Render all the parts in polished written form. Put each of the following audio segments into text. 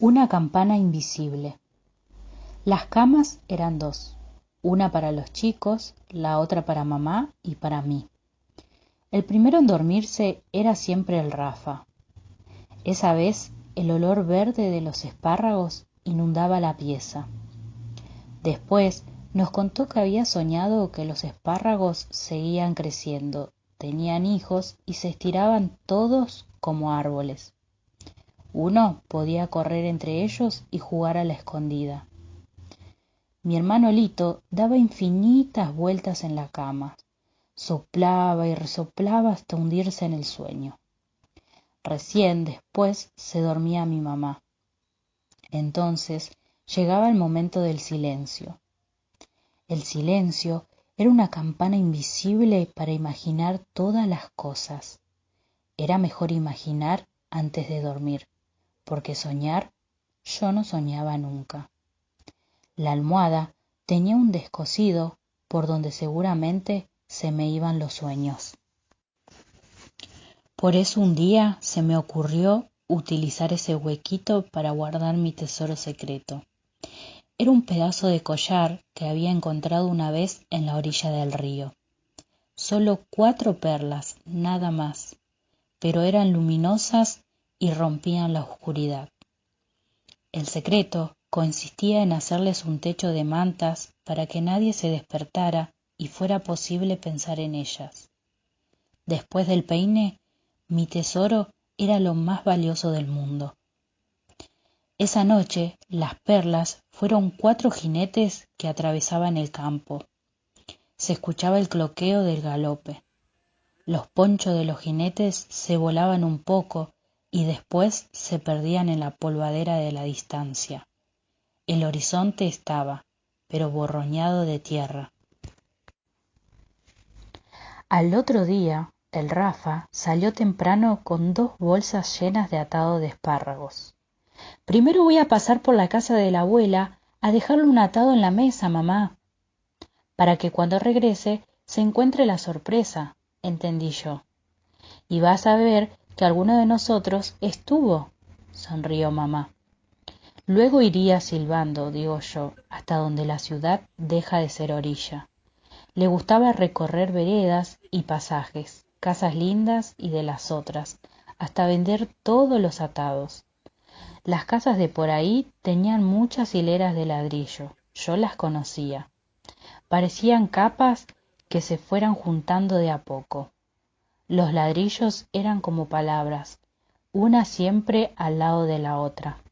Una campana invisible. Las camas eran dos, una para los chicos, la otra para mamá y para mí. El primero en dormirse era siempre el Rafa. Esa vez el olor verde de los espárragos inundaba la pieza. Después nos contó que había soñado que los espárragos seguían creciendo, tenían hijos y se estiraban todos como árboles. Uno podía correr entre ellos y jugar a la escondida. Mi hermano Lito daba infinitas vueltas en la cama, soplaba y resoplaba hasta hundirse en el sueño. Recién después se dormía mi mamá. Entonces llegaba el momento del silencio. El silencio era una campana invisible para imaginar todas las cosas. Era mejor imaginar antes de dormir, porque soñar yo no soñaba nunca. La almohada tenía un descosido por donde seguramente se me iban los sueños. Por eso un día se me ocurrió utilizar ese huequito para guardar mi tesoro secreto. Era un pedazo de collar que había encontrado una vez en la orilla del río. Solo 4 perlas, nada más, pero eran luminosas y rompían la oscuridad. El secreto consistía en hacerles un techo de mantas para que nadie se despertara y fuera posible pensar en ellas. Después del peine, mi tesoro era lo más valioso del mundo. Esa noche, las perlas fueron 4 jinetes que atravesaban el campo. Se escuchaba el cloqueo del galope. Los ponchos de los jinetes se volaban un poco y después se perdían en la polvadera de la distancia. El horizonte estaba, pero borroñado de tierra. Al otro día, el Rafa salió temprano con 2 bolsas llenas de atado de espárragos. Primero voy a pasar por la casa de la abuela a dejarle un atado en la mesa, mamá, para que cuando regrese se encuentre la sorpresa, entendí yo. Y vas a ver que alguno de nosotros estuvo, sonrió mamá. Luego iría silbando, digo yo, hasta donde la ciudad deja de ser orilla. Le gustaba recorrer veredas y pasajes, casas lindas y de las otras, hasta vender todos los atados. Las casas de por ahí tenían muchas hileras de ladrillo, yo las conocía. Parecían capas que se fueran juntando de a poco. Los ladrillos eran como palabras, una siempre al lado de la otra.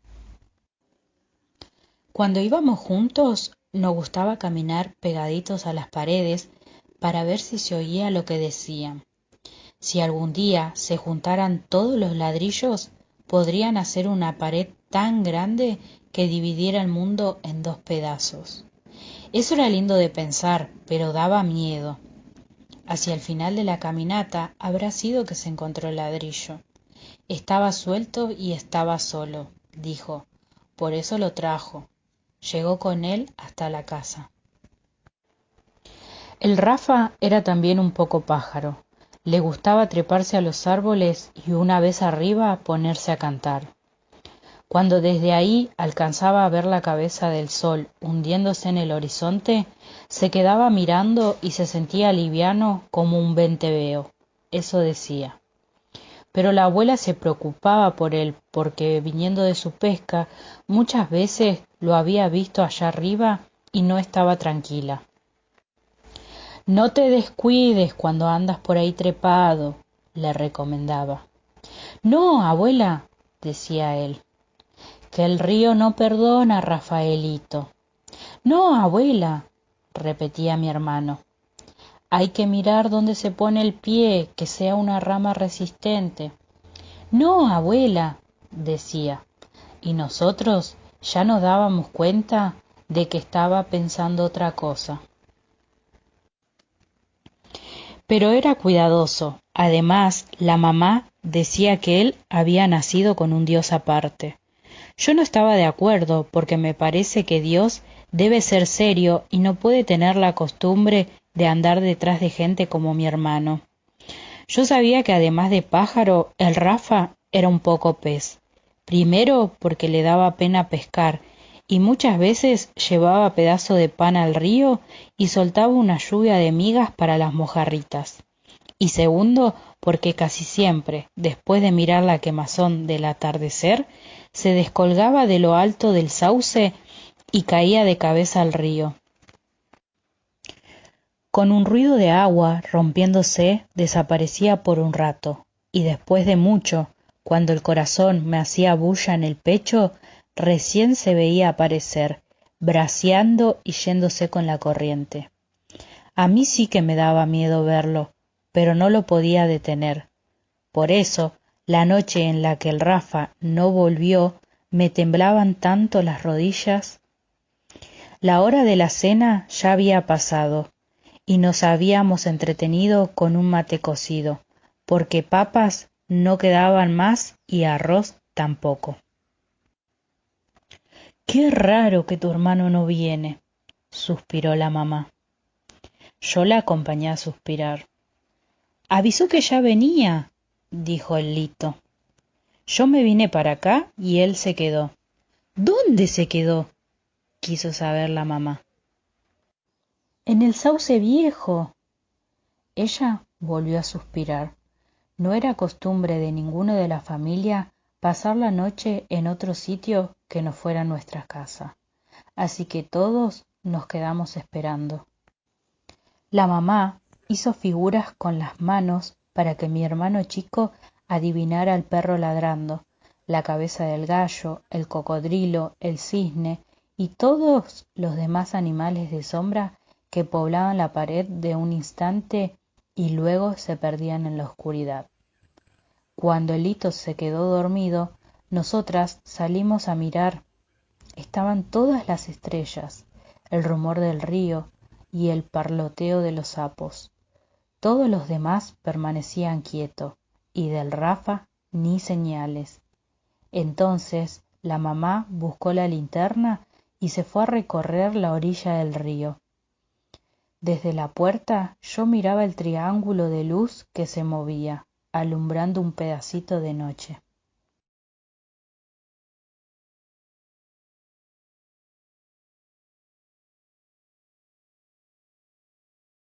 Cuando íbamos juntos, nos gustaba caminar pegaditos a las paredes para ver si se oía lo que decían. Si algún día se juntaran todos los ladrillos, podrían hacer una pared tan grande que dividiera el mundo en 2 pedazos. Eso era lindo de pensar, pero daba miedo. Hacia el final de la caminata habrá sido que se encontró el ladrillo. Estaba suelto y estaba solo, dijo. Por eso lo trajo. Llegó con él hasta la casa. El Rafa era también un poco pájaro. Le gustaba treparse a los árboles y una vez arriba ponerse a cantar. Cuando desde ahí alcanzaba a ver la cabeza del sol hundiéndose en el horizonte, se quedaba mirando y se sentía liviano como un venteveo. Eso decía. Pero la abuela se preocupaba por él porque, viniendo de su pesca, muchas veces lo había visto allá arriba y no estaba tranquila. No te descuides cuando andas por ahí trepado, le recomendaba. No, abuela, decía él, que el río no perdona, Rafaelito. No, abuela, repetía mi hermano. Hay que mirar dónde se pone el pie, que sea una rama resistente. No, abuela, decía, y nosotros ya nos dábamos cuenta de que estaba pensando otra cosa. Pero era cuidadoso. Además, la mamá decía que él había nacido con un Dios aparte. Yo no estaba de acuerdo porque me parece que Dios debe ser serio y no puede tener la costumbre de andar detrás de gente como mi hermano. Yo sabía que además de pájaro, el Rafa era un poco pez, Primero porque le daba pena pescar y muchas veces llevaba pedazo de pan al río y soltaba una lluvia de migas para las mojarritas. Y segundo porque casi siempre, después de mirar la quemazón del atardecer, se descolgaba de lo alto del sauce y caía de cabeza al río. Con un ruido de agua rompiéndose desaparecía por un rato, y después de mucho, cuando el corazón me hacía bulla en el pecho, recién se veía aparecer, braceando y yéndose con la corriente. A mí sí que me daba miedo verlo, pero no lo podía detener. Por eso, la noche en la que el Rafa no volvió, me temblaban tanto las rodillas. La hora de la cena ya había pasado, y nos habíamos entretenido con un mate cocido, porque papas no quedaban más y arroz tampoco. Qué raro que tu hermano no viene, suspiró la mamá. Yo la acompañé a suspirar. Avisó que ya venía, dijo el Lito. Yo me vine para acá y él se quedó. ¿Dónde se quedó?, quiso saber la mamá. En el sauce viejo. Ella volvió a suspirar. No era costumbre de ninguno de la familia pasar la noche en otro sitio que no fuera nuestra casa, así que todos nos quedamos esperando. La mamá hizo figuras con las manos para que mi hermano chico adivinara al perro ladrando, la cabeza del gallo, el cocodrilo, el cisne y todos los demás animales de sombra que poblaban la pared de un instante y luego se perdían en la oscuridad. Cuando el Lito se quedó dormido, nosotras salimos a mirar. Estaban todas las estrellas, el rumor del río y el parloteo de los sapos. Todos los demás permanecían quietos, y del Rafa ni señales. Entonces la mamá buscó la linterna y se fue a recorrer la orilla del río. Desde la puerta yo miraba el triángulo de luz que se movía, alumbrando un pedacito de noche.